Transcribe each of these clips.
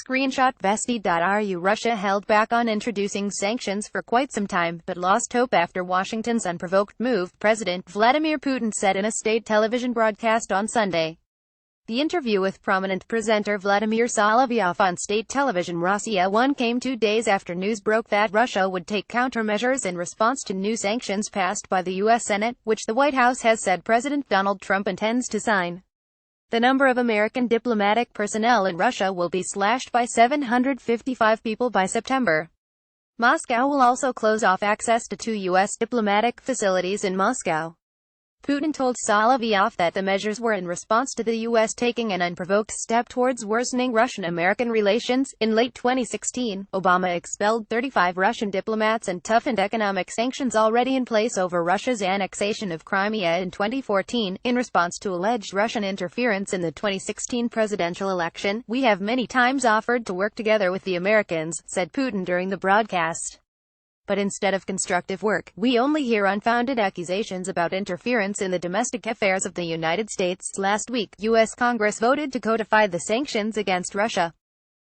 Screenshot Vesti.ru Russia held back on introducing sanctions for quite some time, but lost hope after Washington's unprovoked move, President Vladimir Putin said in a state television broadcast on Sunday. The interview with prominent presenter Vladimir Solovyov on state television Rossiya 1 came 2 days after news broke that Russia would take countermeasures in response to new sanctions passed by the U.S. Senate, which the White House has said President Donald Trump intends to sign. The number of American diplomatic personnel in Russia will be slashed by 755 people by September. Moscow will also close off access to 2 U.S. diplomatic facilities in Moscow. Putin told Solovyov that the measures were in response to the U.S. taking an unprovoked step towards worsening Russian-American relations. In late 2016, Obama expelled 35 Russian diplomats and toughened economic sanctions already in place over Russia's annexation of Crimea in 2014, in response to alleged Russian interference in the 2016 presidential election. "We have many times offered to work together with the Americans," said Putin during the broadcast. "But instead of constructive work, we only hear unfounded accusations about interference in the domestic affairs of the United States." Last week, U.S. Congress voted to codify the sanctions against Russia.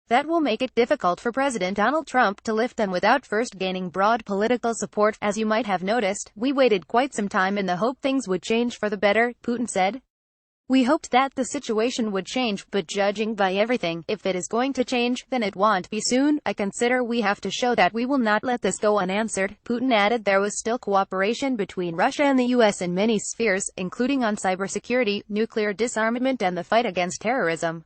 That will make it difficult for President Donald Trump to lift them without first gaining broad political support. "As you might have noticed, we waited quite some time in the hope things would change for the better," Putin said. "We hoped that the situation would change, but judging by everything, if it is going to change, then it won't be soon. I consider we have to show that we will not let this go unanswered." Putin added there was still cooperation between Russia and the U.S. in many spheres, including on cybersecurity, nuclear disarmament and the fight against terrorism.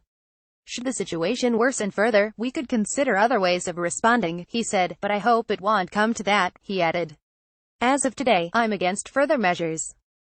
"Should the situation worsen further, we could consider other ways of responding," he said, "but I hope it won't come to that," he added. "As of today, I'm against further measures."